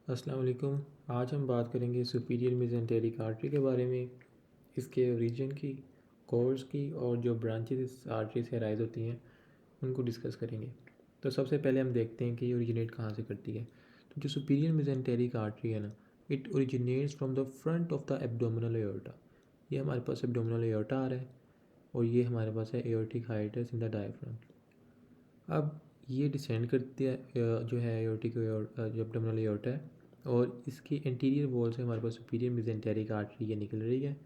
अस्सलाम वालेकुम। आज हम बात करेंगे सुपीरियर मेसेंटेरिक आर्टरी के बारे में, इसके ओरिजिन की, कोर्स की और जो ब्रांचेस इस आर्टरी से राइज होती हैं उनको डिस्कस करेंगे। तो सबसे पहले हम देखते हैं कि ये ओरिजिनेट कहाँ से करती है। तो जो सुपीरियर मेसेंटेरिक आर्टरी है ना, it originates from the front of the abdominal aorta. ये हमारे पास एब्डोमिनल एओर्टा आ रहा है और ये हमारे पास है aortic hiatus in the diaphragm. अब ये डिसेंड करती है जो है एओर्टिक जो एब्डोमिनल एओर्टा है, और इसकी इंटीरियर वॉल से हमारे पास सुपीरियर मेसेंटेरिक आर्टरी ये निकल रही है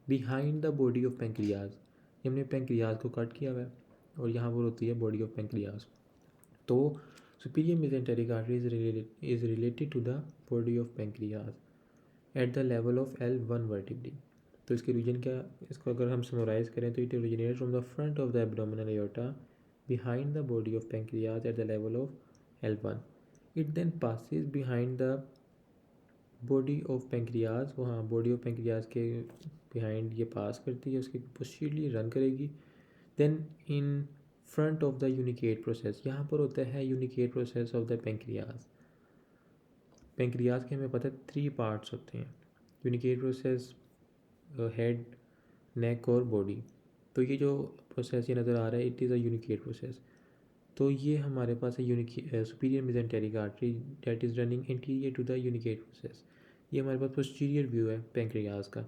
behind the body of pancreas. ये हमने पेंक्रियाज को कट किया हुआ है और यहाँ पर होती है बॉडी ऑफ पेंक्रियाज। तो superior mesenteric artery is related to the body of pancreas at the level of L1 vertebra. तो इसके रीजन क्या, इसको अगर हम समराइज करें तो it originate from the front of the abdominal aorta behind the body of pancreas at the level of L1. It then passes behind the body of pancreas, वहाँ body of pancreas के behind ये पास करती है, उसके posteriorly run करेगी। Then in front of the unicate process, यहाँ पर होता है unicate process of the pancreas। Pancreas के हमें पता है 3 पार्ट्स होते हैं, यूनिकेट प्रोसेस, हेड, नेक और बॉडी। तो ये जो प्रोसेस ये नज़र आ रहा है, it is a uncinate process. तो ये हमारे पास है superior mesenteric artery that is running anterior to the uncinate process. ये हमारे पास पोस्टीरियर व्यू है पेंक्रियाज का।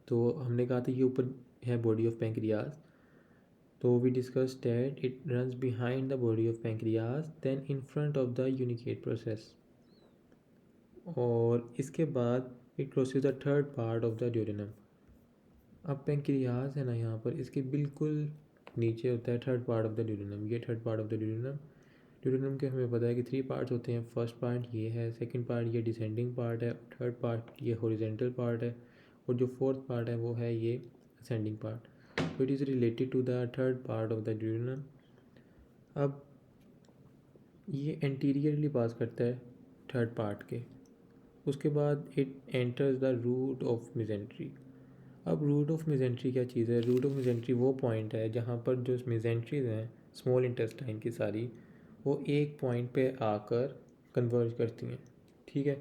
तो हमने कहा था ये ऊपर है बॉडी ऑफ पेंक्रियाज। तो we discuss that it runs behind the body of pancreas then in front of the uncinate process, और इसके बाद it crosses the third part of the duodenum. अब पेंक्रियाज है ना, यहाँ पर इसके बिल्कुल नीचे होता है third part of the duodenum. ये third part of the duodenum, duodenum के हमें पता है कि 3 पार्ट्स होते हैं। फर्स्ट पार्ट ये है, सेकंड पार्ट ये डिसेंडिंग पार्ट है, थर्ड पार्ट ये हॉरिजेंटल पार्ट है, और जो फोर्थ पार्ट है वो है ये असेंडिंग पार्ट। तो it is related to the third part of the duodenum. अब ये एंटीरियरली पास करता है थर्ड पार्ट के, उसके बाद it enters the root of mesentery. अब रूट ऑफ मेसेंट्री क्या चीज़ है? रूट ऑफ मेसेंट्री वो पॉइंट है जहाँ पर जो मेसेंट्रीज हैं स्मॉल इंटेस्टाइन की सारी, वो एक पॉइंट पे आकर कन्वर्ज करती हैं। ठीक है,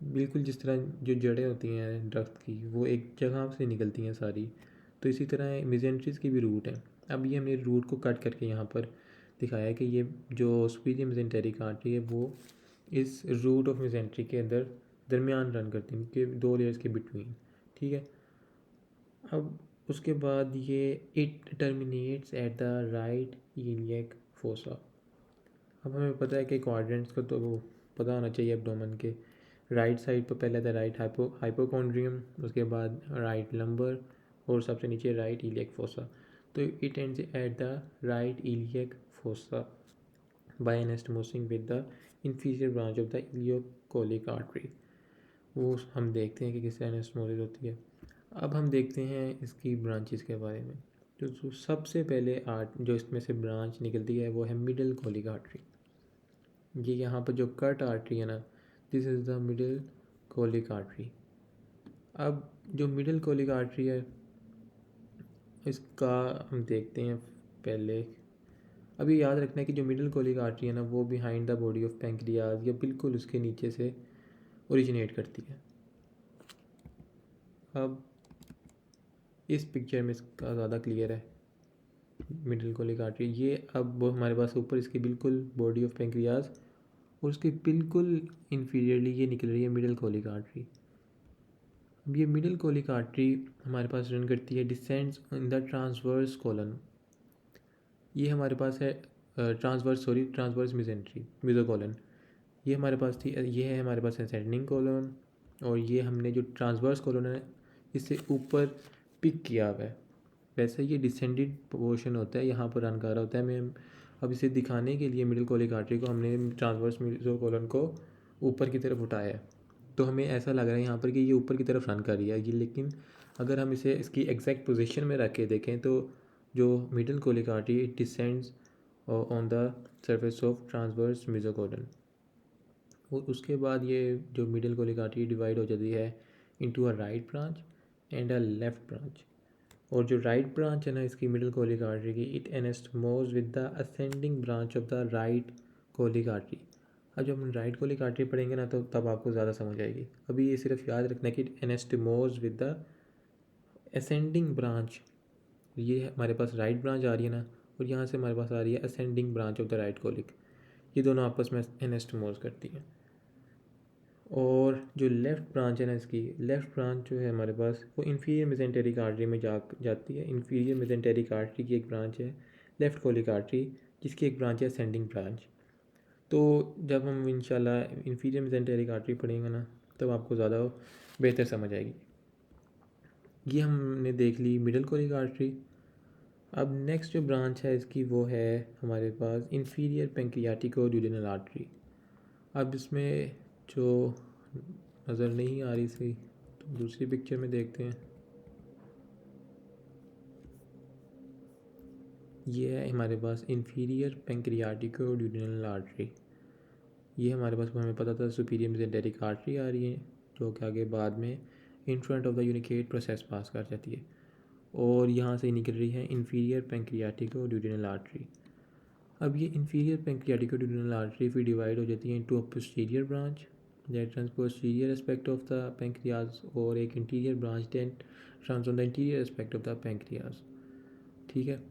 बिल्कुल जिस तरह जो जड़ें होती हैं दरख्त की वो एक जगह से निकलती हैं सारी, तो इसी तरह मेसेंट्रीज की भी रूट है। अब ये हमने रूट को कट करके यहाँ पर दिखाया है कि ये जो सुपीरियर मेसेंटेरिक आर्टरी है वो इस रूट ऑफ मेसेंट्री के अंदर दरमियान रन करती हैं कि 2 लेयर्स के बिटवीन। ठीक है, अब उसके बाद ये it terminates at the right iliac fossa. अब हमें पता है कि क्वाड्रेंट्स को तो वो पता होना चाहिए एब्डोमेन के। राइट साइड पर पहले था राइट हाइपोकॉन्ड्रियम, उसके बाद राइट लंबर, और सबसे नीचे राइट इलियक फोसा। तो it ends at the right iliac fossa by anastomosis with the inferior branch of the ileocolic artery. वो हम देखते हैं कि किस तरह एनास्टोमोसिस होती है। अब हम देखते हैं इसकी ब्रांचेस के बारे में। जो सबसे पहले आर्ट जो इसमें से ब्रांच निकलती है वो है मिडल कोलिक आर्टरी। ये यहाँ पर जो कट आर्टरी है ना, this is the middle colic artery. अब जो मिडल कोलिक आर्टरी है इसका हम देखते हैं पहले। अभी याद रखना है कि जो मिडल कोलिक आर्टरी है ना वो behind the body of pancreas या बिल्कुल उसके नीचे से ओरिजिनेट करती है। अब इस पिक्चर में इसका ज़्यादा क्लियर है मिडल कोलिक आर्टरी। ये अब वो हमारे पास ऊपर इसकी बिल्कुल बॉडी ऑफ पेंक्रियाज और उसके बिल्कुल इन्फीरियरली ये निकल रही है मिडल कोलिक आर्टरी। अब ये मिडल कोलिक आर्टरी हमारे पास रन करती है descends in the transverse colon. ये हमारे पास है ट्रांसवर्स मेसेंट्री मेसोकोलन। ये हमारे पास थी, ये है हमारे पास असेंडिंग कॉलन, और ये हमने जो ट्रांसवर्स कॉलन है इससे ऊपर पिक किया हुआ है। वैसे ये डिसेंडेड पोर्शन होता है, यहाँ पर रन कर रहा होता है। मैं अब इसे दिखाने के लिए मिडल कोलिक आर्टरी को हमने ट्रांसवर्स मेसोकोलन को ऊपर की तरफ उठाया है, तो हमें ऐसा लग रहा है यहाँ पर कि ये ऊपर की तरफ रन कर रही है ये। लेकिन अगर हम इसे इसकी एग्जैक्ट पोजीशन में रख के देखें तो जो middle colic artery it descends on the surface of transverse mesocolon. उसके बाद ये जो मिडल कोलिक आर्टरी डिवाइड हो जाती है into a right branch and a left branch. और जो राइट ब्रांच है ना इसकी मिडल कोलिक आर्टरी की, it anastomoses with the ascending branch of the right colic artery. अब जब हम राइट कोलिक आर्टरी पढ़ेंगे ना तो तब आपको ज़्यादा समझ आएगी। अभी ये सिर्फ याद रखना कि anastomoses with the ascending branch, ये हमारे पास राइट ब्रांच आ रही है ना, और यहाँ से हमारे पास आ रही है ascending branch of the right colic, ये दोनों आपस में एनास्टोमोज करती हैं। और जो लेफ़्ट ब्रांच है ना, इसकी लेफ़्ट ब्रांच जो है हमारे पास वो इन्फीरियर मेसेंटेरिक आर्टरी में जाती है। इन्फीरियर मेसेंटेरिक आर्टरी की एक ब्रांच है लेफ़्ट कोलिक आर्टरी, जिसकी एक ब्रांच है असेंडिंग ब्रांच। तो जब हम इंशाल्लाह इन्फीरियर मेसेंटेरिक आर्टरी पढ़ेंगे ना तब आपको ज़्यादा बेहतर समझ आएगी। ये हमने देख ली मिडल कोलिक आर्टरी। अब नेक्स्ट जो ब्रांच है इसकी वो है हमारे पास इन्फीरियर पेंक्रियाटिको ड्यूडेनल आर्टरी। अब इसमें जो नज़र नहीं आ रही सी तो दूसरी पिक्चर में देखते हैं। ये है हमारे पास इन्फीरियर पेंक्रियाटिको ड्यूडेनल आर्टरी। ये हमारे पास हमें पता था सुपीरियर मेसेंटेरिक आर्टरी आ रही है जो कि आगे बाद में in front of the uncinate process pass कर जाती है, और यहाँ से निकल रही है इन्फीरियर पेंक्रियाटिको ड्यूडेनल आर्टरी। अब ये इन्फीरियर पेंक्रियाटिको ड्यूडेनल आर्टरी फिर डिवाइड हो जाती है into a posterior branch that runs posterior aspect of the pancreas, और एक interior branch that runs on the interior aspect of the pancreas. ठीक है,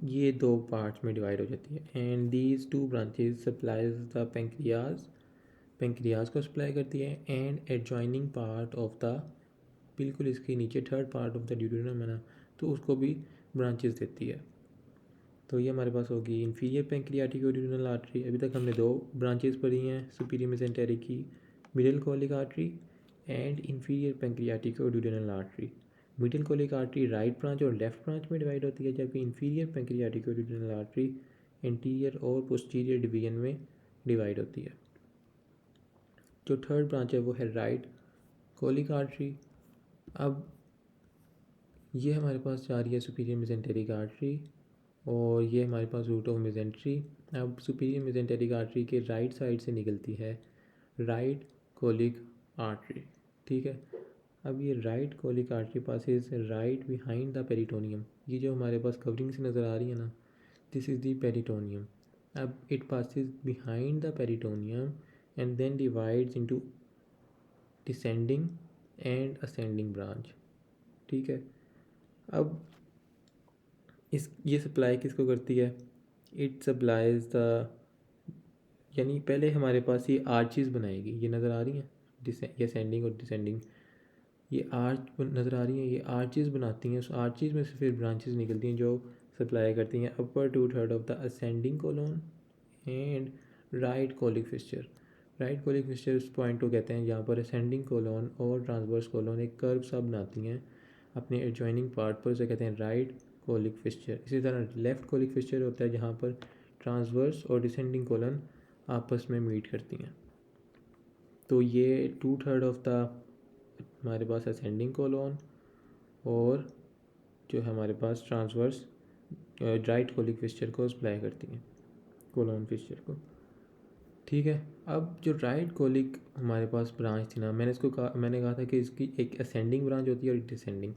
ये दो पार्ट्स में डिवाइड हो जाती है and these two branches supplies the pancreas को सप्लाई करती है and adjoining part of the, बिल्कुल इसके नीचे third part of the duodenum है ना, तो उसको भी ब्रांचेस देती है। तो ये हमारे पास होगी इन्फीरियर पेंक्रियाटिको ड्यूडेनल आर्टरी। अभी तक हमने दो ब्रांचेस पढ़ी हैं, सुपीरियर मेसेंटेरिक की middle colic artery and inferior पेंक्रियाटिको duodenal artery. Middle colic artery right branch और लेफ्ट ब्रांच में डिवाइड होती है, जबकि इन्फीरियर पेंक्रियाटिको ड्यूडेनल आर्टरी इंटीरियर और पोस्टीरियर डिवीजन में डिवाइड होती है। जो थर्ड ब्रांच है वो है राइट कोलिक आर्टरी। अब ये हमारे पास जा रही है सुपीरियर मेसेंटेरिक आर्टरी और ये हमारे पास रूट ऑफ मेसेंट्री। अब सुपीरियर मेसेंटेरिक आर्टरी के राइट साइड से निकलती है राइट कोलिक आर्टरी। ठीक है, अब ये right colic artery passes right behind the peritoneum. ये जो हमारे पास कवरिंग से नज़र आ रही है ना, दिस इज़ द पेरिटोनियम। अब it passes behind the peritoneum and then divides into descending and ascending branch. ठीक है, अब ये सप्लाई किसको करती है? इट सप्लाइज द, यानी पहले हमारे पास ये आर्चेस बनाएगी, ये नज़र आ रही हैं ये असेंडिंग और डिसेंडिंग, ये आर्च नज़र आ रही हैं, ये आर्चेस बनाती हैं। उस आर्चेस में से फिर ब्रांचेस निकलती हैं जो सप्लाई करती हैं upper two third of the ascending colon and right colic flexure. Right colic flexure उस पॉइंट को कहते हैं जहाँ पर असेंडिंग कोलोन और ट्रांसवर्स कोलोन एक कर्व सा बनाती हैं अपने एडजॉइनिंग पार्ट पर, उसे कहते हैं राइट कोलिक फिस्चर। इसी तरह लेफ़्ट कोलिक फिस्चर होता है जहाँ पर ट्रांसवर्स और डिसेंडिंग कोलन आपस में मीट करती हैं। तो ये टू थर्ड ऑफ द हमारे पास असेंडिंग कोलोन और जो है हमारे पास ट्रांसवर्स राइट कोलिक फिस्चर को सप्लाई करती हैं, कोलोन फिस्चर को। ठीक है, अब जो राइट कोलिक हमारे पास ब्रांच थी ना, मैंने कहा था कि इसकी एक असेंडिंग ब्रांच होती है और एक डिसेंडिंग।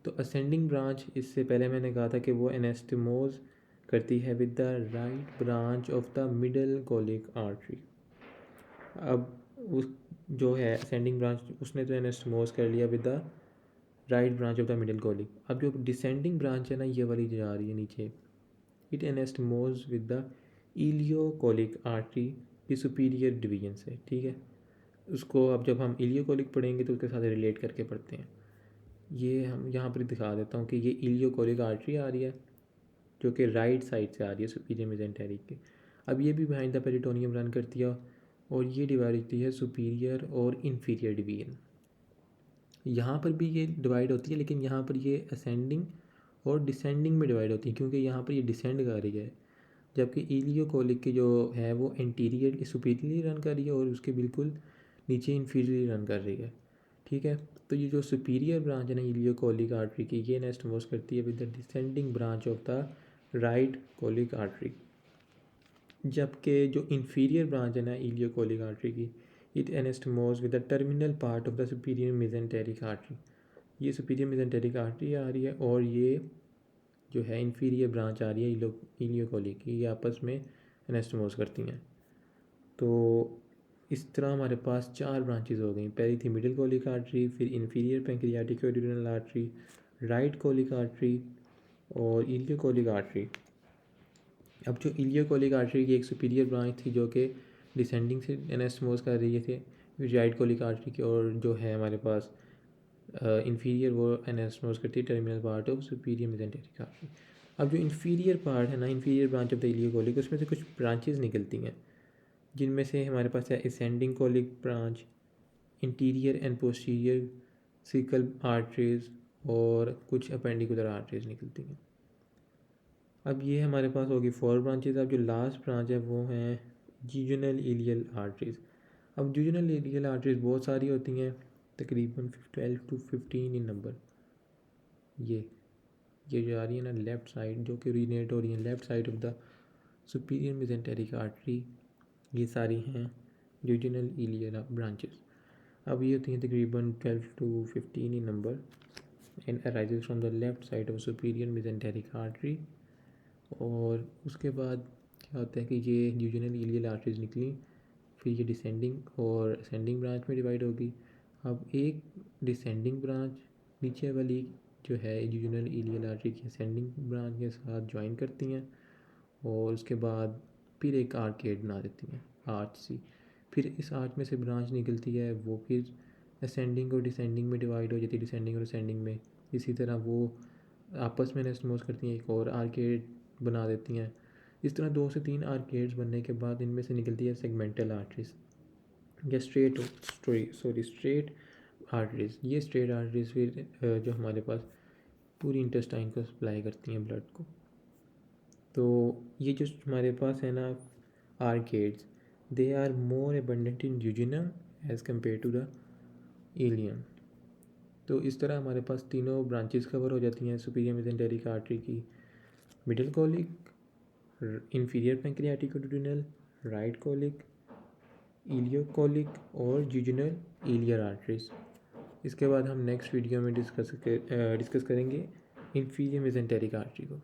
तो असेंडिंग ब्रांच, इससे पहले मैंने कहा था कि वो एनास्टोमोज करती है with the right branch of the middle colic artery. अब उस जो है असेंडिंग ब्रांच उसने तो एनास्टोमोज कर लिया with the right branch of the middle colic. अब जो डिसेंडिंग ब्रांच है ना, ये वाली जो आ रही है नीचे, it anastomoses with the ileocolic artery की सुपीरियर डिवीजन से। ठीक है, उसको अब जब हम इलियोकोलिक पढ़ेंगे तो उसके साथ रिलेट करके पढ़ते हैं। ये हम यहाँ पर दिखा देता हूँ कि ये इलियोकोलिक आर्टरी आ रही है जो कि राइट साइड से आ रही है सुपीरियर मेसेंटेरिक के। अब ये भी बिहाइंड द पेरिटोनियम रन करती है और ये डिवाइड होती है सुपीरियर और इन्फीरियर डिवीजन। यहाँ पर भी ये डिवाइड होती है, लेकिन यहाँ पर ये असेंडिंग और डिसेंडिंग में डिवाइड होती है क्योंकि यहाँ पर ये डिसेंड कर रही है, जबकि इलियोकोलिक की जो है वो एंटीरियर सुपीरियरली रन कर रही है और उसके बिल्कुल नीचे इन्फीरियरली रन कर रही है। ठीक है, तो ये जो सुपीरियर ब्रांच है ना इलियोकोलिक आर्टरी की, ये एनास्टोमोस करती है with the descending branch of the right colic artery, जबकि जो इन्फीरियर ब्रांच है ना इलियोकोलिक आर्टरी की, it anastomose with the terminal part of the superior mesenteric artery. ये सुपीरियर मेसेंटेरिक आर्टरी आ रही है और ये जो है इन्फीरियर ब्रांच आ रही है इलियोकोलिक की, ये आपस में एनास्टोमोस करती हैं। तो इस तरह हमारे पास 4 ब्रांचेज हो गई। पहली थी मिडिल कोलिक आर्टरी, फिर inferior pancreatic duodenal artery, right colic artery और इलियोकोलिक आर्टरी। अब जो इलियोकोलिक आर्टरी की एक सुपीरियर ब्रांच थी जो कि डिसेंडिंग से एनास्टमोस कर रही थे राइट कोलिक आर्टरी की, और जो है हमारे पास इन्फीरियर वो एनास्टमोस करती है terminal part of superior mesenteric artery. अब जो इन्फीरियर पार्ट है ना, inferior branch of the ileocolic, उसमें से कुछ ब्रांचेस निकलती हैं, जिनमें से हमारे पास है ascending colic branch, interior and posterior sickle arteries और कुछ अपेंडिकुलर आर्टरीज निकलती हैं। अब ये हमारे पास होगी 4 ब्रांचेज। अब जो लास्ट ब्रांच है वो है जूजुनल इलियल आर्टरीज। अब जूजुनल इलियल आर्टरीज बहुत सारी होती हैं, तकरीबन 12 to 15 इन नंबर। ये जो आ रही है ना लेफ़्ट साइड, जो कि ओरिजिनेट हो रही है left side of the superior mesenteric artery, ये सारी हैं जूजुनल इलियल ब्रांचेस। अब ये होती हैं तकरीबन 12 to 15 in number and arises from the left side of superior mesenteric artery. और उसके बाद क्या होता है कि ये जूजुनल इलियल आर्टरीज निकली, फिर ये डिसेंडिंग और असेंडिंग ब्रांच में डिवाइड होगी। अब एक डिसेंडिंग ब्रांच नीचे वाली जो है जूजुनल इलियल आर्टरी की असेंडिंग ब्रांच के साथ ज्वाइन करती हैं, और उसके बाद फिर एक आर्केड बना देती हैं, आर्च सी। फिर इस आर्च में से ब्रांच निकलती है, वो फिर असेंडिंग और डिसेंडिंग में डिवाइड हो जाती है, डिसेंडिंग और असेंडिंग में। इसी तरह वो आपस में एनास्टमोस करती हैं, एक और आर्केड बना देती हैं। इस तरह 2 से 3 आर्केड्स बनने के बाद इनमें से निकलती है सेगमेंटल आर्टरीज या स्ट्रेट आर्टरीज। ये स्ट्रेट आर्टरीज फिर जो हमारे पास पूरी इंटेस्टाइन को सप्लाई करती हैं ब्लड को। तो ये जो हमारे पास है ना arcades, they are more abundant in duodenum as compared to the ileum. तो इस तरह हमारे पास तीनों ब्रांचेस कवर हो जाती हैं सुपीरियर मेसेंटेरिक आर्टरी की, middle colic, inferior pancreatic right colic, ileocolic और जूजुनल इलियर आर्टरीज। इसके बाद हम नेक्स्ट वीडियो में डिस्कस करेंगे इन्फीरियर मेसेंटेरिक आर्टरी को।